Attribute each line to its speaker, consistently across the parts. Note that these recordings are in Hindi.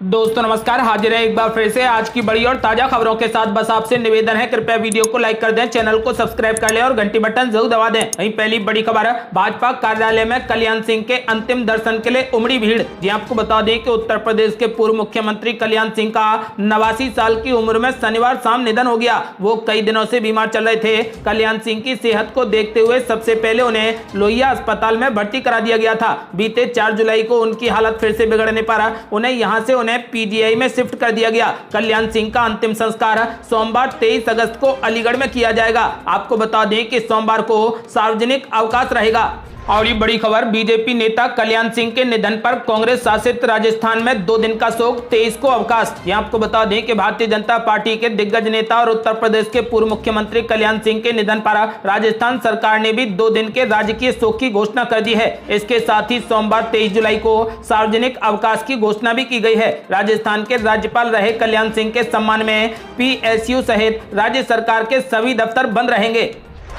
Speaker 1: दोस्तों नमस्कार, हाजिर है एक बार फिर से आज की बड़ी और ताजा खबरों के साथ। बस आपसे निवेदन है, कृपया वीडियो को लाइक कर दें, चैनल को सब्सक्राइब कर लें और घंटी बटन जरूर दबा दें। वहीं पहली बड़ी खबर है, भाजपा कार्यालय में कल्याण सिंह के अंतिम दर्शन के लिए उमड़ी भीड़। जी आपको बता दें कि उत्तर प्रदेश के पूर्व मुख्यमंत्री कल्याण सिंह का 89 साल की उम्र में शनिवार शाम निधन हो गया। वो कई दिनों से बीमार चल रहे थे। कल्याण सिंह की सेहत को देखते हुए सबसे पहले उन्हें लोहिया अस्पताल में भर्ती करा दिया गया था। बीते 4 जुलाई को उनकी हालत फिर से बिगड़ने पर उन्हें यहां से पीजीआई में शिफ्ट कर दिया गया। कल्याण सिंह का अंतिम संस्कार सोमवार 23 अगस्त को अलीगढ़ में किया जाएगा। आपको बता दें कि सोमवार को सार्वजनिक अवकाश रहेगा। और ये बड़ी खबर, बीजेपी नेता कल्याण सिंह के निधन पर कांग्रेस शासित राजस्थान में 2 दिन का शोक, 23 को अवकाश। यहाँ आपको बता दें कि भारतीय जनता पार्टी के दिग्गज नेता और उत्तर प्रदेश के पूर्व मुख्यमंत्री कल्याण सिंह के निधन पर राजस्थान सरकार ने भी 2 दिन के राजकीय शोक की घोषणा कर दी है। इसके साथ ही सोमवार 23 जुलाई को सार्वजनिक अवकाश की घोषणा भी की गई है। राजस्थान के राज्यपाल रहे कल्याण सिंह के सम्मान में पीएसयू सहित राज्य सरकार के सभी दफ्तर बंद रहेंगे।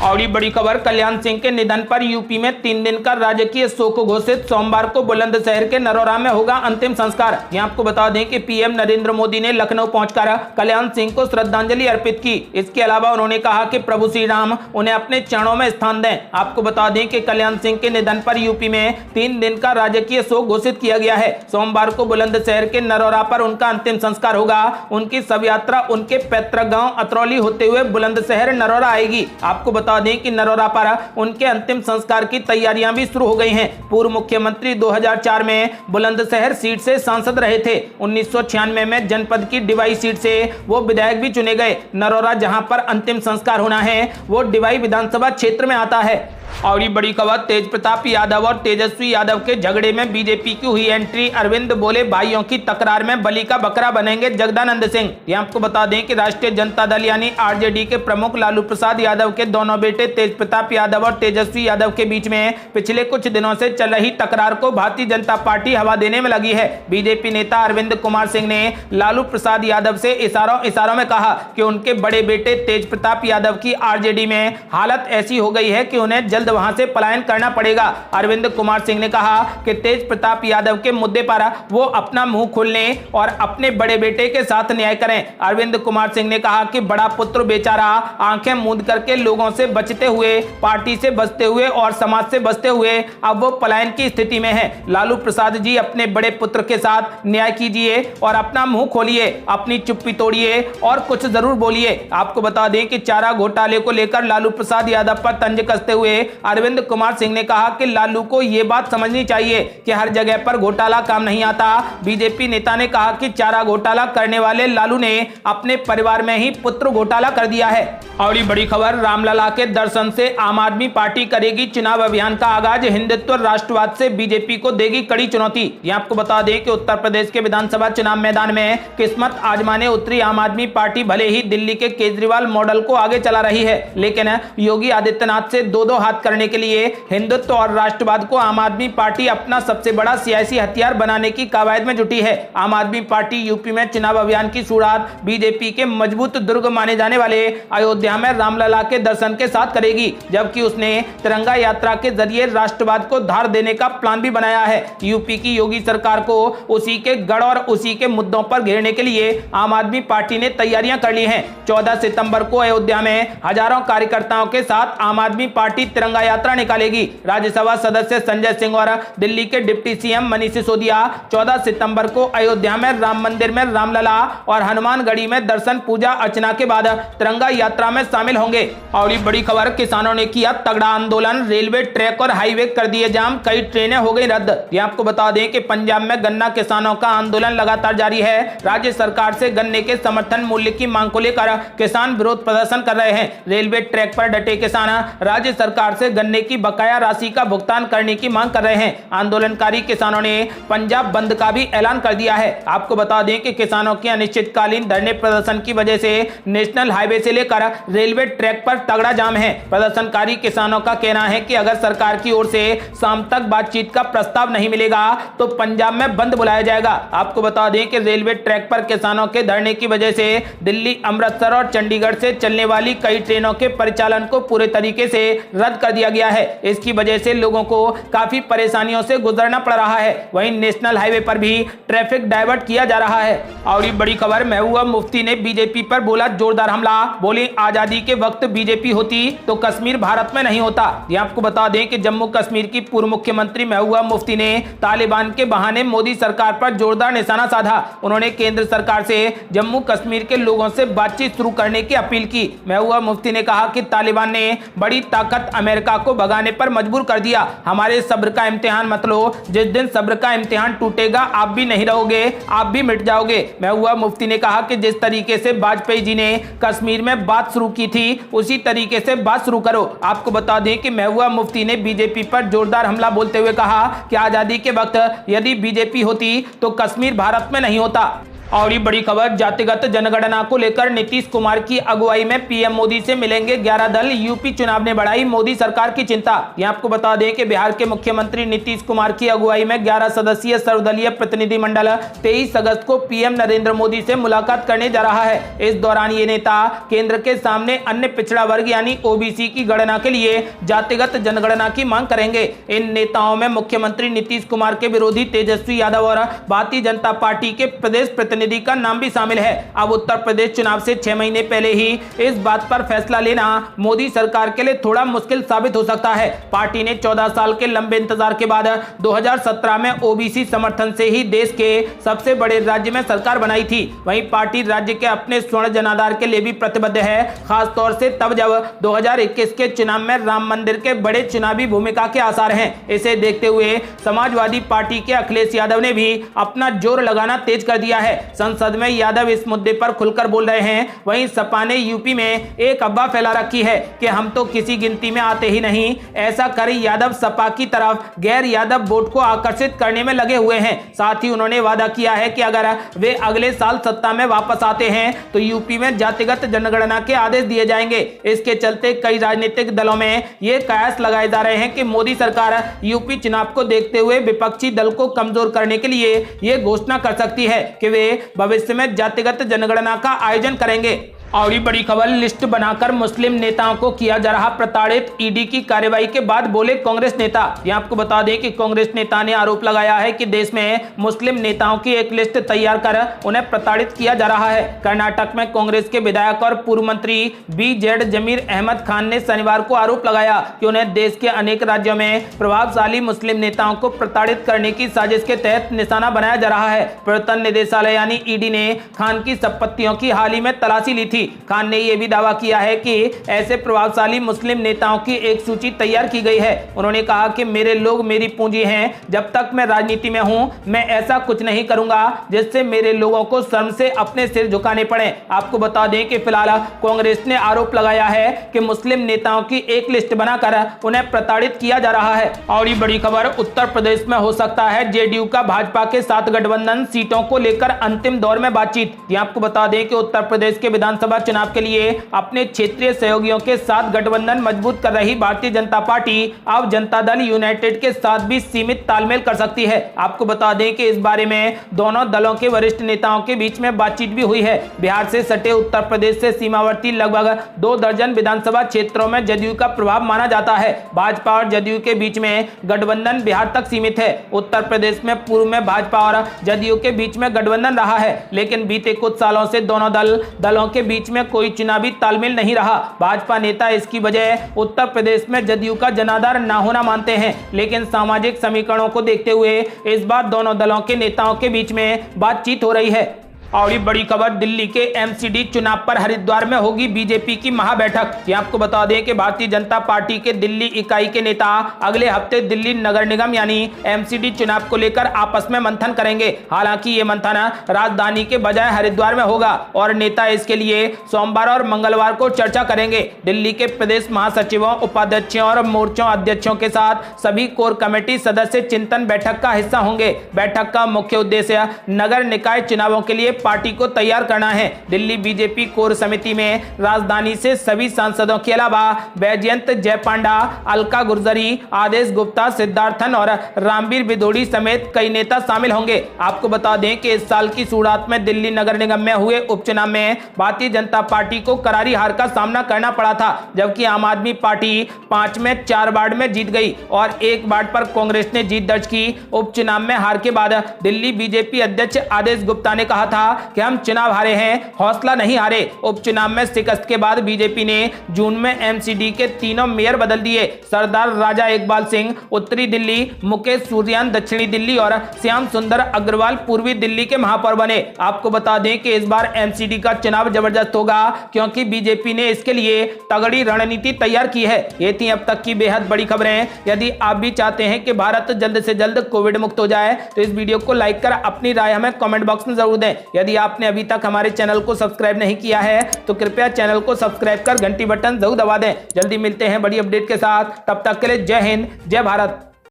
Speaker 1: और ये बड़ी खबर, कल्याण सिंह के निधन पर यूपी में 3 दिन का राजकीय शोक घोषित। सोमवार को बुलंदशहर के नरोरा में होगा अंतिम संस्कार। यहाँ आपको बता दें कि पीएम नरेंद्र मोदी ने लखनऊ पहुंचकर कल्याण सिंह को श्रद्धांजलि अर्पित की। इसके अलावा उन्होंने कहा कि प्रभु श्री राम उन्हें अपने चरणों में स्थान दें। आपको बता दें कि कल्याण सिंह के निधन पर यूपी में 3 दिन का राजकीय शोक घोषित किया गया है। सोमवार को बुलंदशहर के नरोरा पर उनका अंतिम संस्कार होगा। उनकी शव यात्रा उनके पैतृक गाँव अतरौली होते हुए बुलंदशहर नरोरा आएगी। आपको बता दें कि नरोरा पर उनके अंतिम संस्कार की तैयारियां भी शुरू हो गई हैं। पूर्व मुख्यमंत्री 2004 में बुलंदशहर सीट से सांसद रहे थे। 1996 में जनपद की डिवाई सीट से वो विधायक भी चुने गए। नरोरा जहां पर अंतिम संस्कार होना है वो डिवाई विधानसभा क्षेत्र में आता है। और ये बड़ी खबर, तेज प्रताप यादव और तेजस्वी यादव के झगड़े में बीजेपी की हुई एंट्री। अरविंद बोले भाइयों की तकरार में बलि का बकरा बनेंगे जगदानंद सिंह। यहाँ आपको बता दें कि राष्ट्रीय जनता दल यानी आरजेडी के प्रमुख लालू प्रसाद यादव के दोनों बेटे तेज प्रताप यादव और तेजस्वी यादव के बीच में पिछले कुछ दिनों से चल रही तकरार को भारतीय जनता पार्टी हवा देने में लगी है। बीजेपी नेता अरविंद कुमार सिंह ने लालू प्रसाद यादव से इशारों में कहा कि उनके बड़े बेटे तेज प्रताप यादव की आरजेडी में हालत ऐसी हो गई है कि उन्हें जल्द वहां से पलायन करना पड़ेगा। अरविंद कुमार सिंह ने कहा कि तेज प्रताप यादव के मुद्दे पर वो अपना मुंह खोलने और अपने बड़े बेटे के साथ न्याय करें। अरविंद कुमार सिंह ने कहा कि बड़ा पुत्र बेचारा आंखें मूंद करके लोगों से बचते हुए, पार्टी से बचते हुए और समाज से बचते हुए अब वो पलायन की स्थिति में है। लालू प्रसाद जी, अपने बड़े पुत्र के साथ न्याय कीजिए और अपना मुंह खोलिए, अपनी चुप्पी तोड़िए और कुछ जरूर बोलिए। आपको बता दें कि चारा घोटाले को लेकर लालू प्रसाद यादव पर तंज कसते हुए अरविंद कुमार सिंह ने कहा कि लालू को यह बात समझनी चाहिए कि हर जगह पर घोटाला काम नहीं आता। बीजेपी नेता ने कहा कि चारा घोटाला करने वाले लालू ने अपने परिवार में ही पुत्र घोटाला कर दिया है। और ये बड़ी खबर, रामलला के दर्शन से आम आदमी पार्टी करेगी चुनाव अभियान का आगाज। हिंदुत्व राष्ट्रवाद से बीजेपी को देगी कड़ी चुनौती। यह आपको बता दें कि उत्तर प्रदेश के विधानसभा चुनाव मैदान में किस्मत आजमाने उतरी आम आदमी पार्टी भले ही दिल्ली के केजरीवाल मॉडल को आगे चला रही है, लेकिन योगी आदित्यनाथ से दो हाथ करने के लिए हिंदुत्व और राष्ट्रवाद को आम आदमी पार्टी अपना सबसे बड़ा सियासी हथियार बनाने की कवायद में जुटी है। आम आदमी पार्टी यूपी में चुनाव अभियान की शुरुआत बीजेपी के मजबूत दुर्ग माने जाने वाले अयोध्या में रामलला के दर्शन के साथ करेगी, जबकि उसने तिरंगा यात्रा के जरिए राष्ट्रवाद को धार देने का प्लान भी बनाया है। यूपी की योगी सरकार को उसी के गढ़ और उसी के मुद्दों पर घेरने के लिए आम आदमी पार्टी ने तैयारियां कर ली हैं। 14 सितंबर को अयोध्या में हजारों कार्यकर्ताओं के साथ आम आदमी पार्टी तिरंगा यात्रा निकालेगी। राज्यसभा सदस्य संजय सिंह और दिल्ली के डिप्टी सीएम मनीष सिसोदिया 14 सितंबर को अयोध्या में राम मंदिर में रामलला और हनुमानगढ़ी में दर्शन पूजा अर्चना के बाद तिरंगा यात्रा में शामिल होंगे। और ये बड़ी खबर, किसानों ने किया तगड़ा आंदोलन, रेलवे ट्रैक और हाईवे कर दिए जाम, कई ट्रेनें हो गई रद्द। ये आपको बता दें कि पंजाब में गन्ना किसानों का आंदोलन लगातार जारी है। राज्य सरकार से गन्ने के समर्थन मूल्य की मांग को लेकर किसान विरोध प्रदर्शन कर रहे हैं। रेलवे ट्रैक पर डटे किसान राज्य सरकार से गन्ने की बकाया राशि का भुगतान करने की मांग कर रहे हैं। आंदोलनकारी किसानों ने पंजाब बंद का भी ऐलान कर दिया है। आपको बता दें कि किसानों के अनिश्चितकालीन धरने प्रदर्शन की वजह से नेशनल हाईवे से लेकर रेलवे ट्रैक पर तगड़ा जाम है। प्रदर्शनकारी किसानों का कहना है कि अगर सरकार की ओर से शाम तक बातचीत का प्रस्ताव नहीं मिलेगा तो पंजाब में बंद बुलाया जाएगा। आपको बता दें कि रेलवे ट्रैक पर किसानों के धरने की वजह से दिल्ली, अमृतसर और चंडीगढ़ से चलने वाली कई ट्रेनों के परिचालन को पूरे तरीके से रद्द कर कर दिया गया है। इसकी वजह से लोगों को काफी परेशानियों से गुजरना पड़ रहा है। वहीं नेशनल हाईवे पर भी ट्रैफिक डाइवर्ट किया जा रहा है। और ये बड़ी खबर, महबूबा मुफ्ती ने बीजेपी पर बोला जोरदार हमला। बोली आजादी के वक्त बीजेपी होती तो कश्मीर भारत में नहीं होता। ये आपको बता दें कि जम्मू कश्मीर की पूर्व मुख्यमंत्री महबूबा मुफ्ती ने तालिबान के बहाने मोदी सरकार पर जोरदार निशाना साधा। उन्होंने केंद्र सरकार से जम्मू कश्मीर के लोगों से बातचीत शुरू करने की अपील की। महबूबा मुफ्ती ने कहा कि तालिबान ने बड़ी ताकत अमेरिका को भगाने पर मजबूर कर दिया। हमारे सब्र का इम्तिहान मत लो, जिस दिन सब्र का इम्तिहान टूटेगा आप भी नहीं रहोगे, आप भी मिट जाओगे। महबूबा मुफ्ती ने कहा कि जिस तरीके से वाजपेयी जी ने कश्मीर में बात शुरू की थी उसी तरीके से बात शुरू करो। आपको बता दें कि महबूबा मुफ्ती ने बीजेपी पर जोरदार हमला बोलते हुए कहा कि आजादी के वक्त यदि बीजेपी होती तो कश्मीर भारत में नहीं होता। और ये बड़ी खबर, जातिगत जनगणना को लेकर नीतीश कुमार की अगुवाई में पीएम मोदी से मिलेंगे 11 दल। यूपी चुनाव ने बढ़ाई मोदी सरकार की चिंता। ये आपको बता दें कि बिहार के मुख्यमंत्री नीतीश कुमार की अगुवाई में 11 सदस्यीय सर्वदलीय प्रतिनिधिमंडल 23 अगस्त को पीएम नरेंद्र मोदी से मुलाकात करने जा रहा है। इस दौरान ये नेता केंद्र के सामने अन्य पिछड़ा वर्ग यानी ओबीसी की गणना के लिए जातिगत जनगणना की मांग करेंगे। इन नेताओं में मुख्यमंत्री नीतीश कुमार के विरोधी तेजस्वी यादव और भारतीय जनता पार्टी के प्रदेश प्रतिनिधि का नाम भी शामिल है। अब उत्तर प्रदेश चुनाव से 6 महीने पहले ही इस बात पर फैसला लेना मोदी सरकार के लिए थोड़ा मुश्किल साबित हो सकता है। पार्टी ने 14 साल के लंबे इंतजार के बाद 2017 में ओबीसी समर्थन से ही देश के सबसे बड़े राज्य में सरकार बनाई थी। वहीं पार्टी राज्य के अपने स्वर्ण जनाधार के लिए भी प्रतिबद्ध है, खासतौर से तब जब 2021 के चुनाव में राम मंदिर के बड़े चुनावी भूमिका के आसार हैं। इसे देखते हुए समाजवादी पार्टी के अखिलेश यादव ने भी अपना जोर लगाना तेज कर दिया है। संसद में यादव इस मुद्दे पर खुलकर बोल रहे हैं। वहीं सपा ने यूपी में एक अफवाह फैला रखी है कि हम तो किसी गिनती में आते ही नहीं। ऐसा कर यादव सपा की तरफ गैर यादव वोट को आकर्षित करने में लगे हुए हैं। साथ ही उन्होंने वादा किया है कि अगर वे अगले साल सत्ता में वापस आते हैं तो यूपी में जातिगत जनगणना के आदेश दिए जाएंगे। इसके चलते कई राजनीतिक दलों में ये कयास लगाए जा रहे हैं कि मोदी सरकार यूपी चुनाव को देखते हुए विपक्षी दल को कमजोर करने के लिए ये घोषणा कर सकती है कि वे भविष्य में जातिगत जनगणना का आयोजन करेंगे। और ये बड़ी खबर, लिस्ट बनाकर मुस्लिम नेताओं को किया जा रहा प्रताड़ित। ईडी की कार्रवाई के बाद बोले कांग्रेस नेता। ये आपको बता दें कि कांग्रेस नेता ने आरोप लगाया है कि देश में मुस्लिम नेताओं की एक लिस्ट तैयार कर उन्हें प्रताड़ित किया जा रहा है। कर्नाटक में कांग्रेस के विधायक और पूर्व मंत्री बीजेड जमीर अहमद खान ने शनिवार को आरोप लगाया कि उन्हें देश के अनेक राज्यों में प्रभावशाली मुस्लिम नेताओं को प्रताड़ित करने की साजिश के तहत निशाना बनाया जा रहा है। प्रवर्तन निदेशालय यानी ईडी ने खान की संपत्तियों की हाल ही में तलाशी ली थी। खान ने यह भी दावा किया है कि ऐसे प्रभावशाली मुस्लिम नेताओं की एक सूची तैयार की गई है। उन्होंने कहा कि मेरे लोग मेरी पूंजी हैं, जब तक मैं राजनीति में हूं मैं ऐसा कुछ नहीं करूंगा जिससे मेरे लोगों को शर्म से अपने सिर झुकाने पड़े। आपको बता दें कि फिलहाल कांग्रेस ने आरोप लगाया है कि मुस्लिम नेताओं की एक लिस्ट बनाकर उन्हें प्रताड़ित किया जा रहा है। और ये बड़ी खबर, उत्तर प्रदेश में हो सकता है जेडीयू का भाजपा के साथ गठबंधन, सीटों को लेकर अंतिम दौर में बातचीत। ये आपको बता दें कि उत्तर प्रदेश के विधानसभा चुनाव के लिए अपने क्षेत्रीय सहयोगियों के साथ गठबंधन मजबूत कर रही भारतीय जनता पार्टी अब जनता दल यूनाइटेड के साथ भी सीमित तालमेल कर सकती है। आपको बता दें कि इस बारे में दोनों दलों के वरिष्ठ नेताओं के बीच में बातचीत भी हुई है। बिहार से सटे उत्तर प्रदेश से सीमावर्ती लगभग 2 दर्जन विधानसभा क्षेत्रों में जदयू का प्रभाव माना जाता है। भाजपा और जदयू के बीच में गठबंधन बिहार तक सीमित है। उत्तर प्रदेश में पूर्व में भाजपा और जदयू के बीच में गठबंधन रहा है, लेकिन बीते कुछ सालों से दोनों दलों के बीच में कोई चुनावी तालमेल नहीं रहा। भाजपा नेता इसकी वजह उत्तर प्रदेश में जदयू का जनाधार ना होना मानते हैं, लेकिन सामाजिक समीकरणों को देखते हुए इस बार दोनों दलों के नेताओं के बीच में बातचीत हो रही है। और ये बड़ी खबर, दिल्ली के एमसीडी चुनाव पर हरिद्वार में होगी बीजेपी की महाबैठक। ये आपको बता दें कि भारतीय जनता पार्टी के दिल्ली इकाई के नेता अगले हफ्ते दिल्ली नगर निगम यानी एमसीडी चुनाव को लेकर आपस में मंथन करेंगे। हालांकि ये मंथन राजधानी के बजाय हरिद्वार में होगा और नेता इसके लिए सोमवार और मंगलवार को चर्चा करेंगे। दिल्ली के प्रदेश महासचिवों, उपाध्यक्षों और मोर्चों अध्यक्षों के साथ सभी कोर कमेटी सदस्य चिंतन बैठक का हिस्सा होंगे। बैठक का मुख्य उद्देश्य नगर निकाय चुनावों के लिए पार्टी को तैयार करना है। दिल्ली बीजेपी कोर समिति में राजधानी से सभी सांसदों के अलावा बैजयंत जयपांडा, अलका गुर्जरी, आदेश गुप्ता, सिद्धार्थन और रामवीर बिदोड़ी समेत कई नेता शामिल होंगे। आपको बता दें कि इस साल की शुरुआत में दिल्ली नगर निगम में हुए उपचुनाव में भारतीय जनता पार्टी को करारी हार का सामना करना पड़ा था, जबकि आम आदमी पार्टी 5 में 4 वार्ड में जीत गई और 1 वार्ड पर कांग्रेस ने जीत दर्ज की। उपचुनाव में हार के बाद दिल्ली बीजेपी अध्यक्ष आदेश गुप्ता ने कहा था कि हम चुनाव हारे हैं, हौसला नहीं हारे। उपचुनाव में शिकस्त के बाद बीजेपी ने जून में एमसीडी के तीनों मेयर बदल दिए। सरदार राजा इकबाल सिंह उत्तरी दिल्ली, मुकेश सूर्यान दक्षिणी दिल्ली और श्याम सुंदर अग्रवाल पूर्वी दिल्ली के महापौर बने। आपको बता दें कि इस बार एमसीडी का चुनाव जबरदस्त होगा, क्योंकि बीजेपी ने इसके लिए तगड़ी रणनीति तैयार की है। ये थी अब तक की बेहद बड़ी खबरें। यदि आप भी चाहते हैं कि भारत जल्द से जल्द कोविड मुक्त हो जाए तो इस वीडियो को लाइक कर अपनी राय हमें कमेंट बॉक्स में जरूर दें। यदि आपने अभी तक हमारे चैनल को सब्सक्राइब नहीं किया है तो कृपया चैनल को सब्सक्राइब कर घंटी बटन जरूर दबा दें। जल्दी मिलते हैं बड़ी अपडेट के साथ, तब तक के लिए जय हिंद, जय भारत।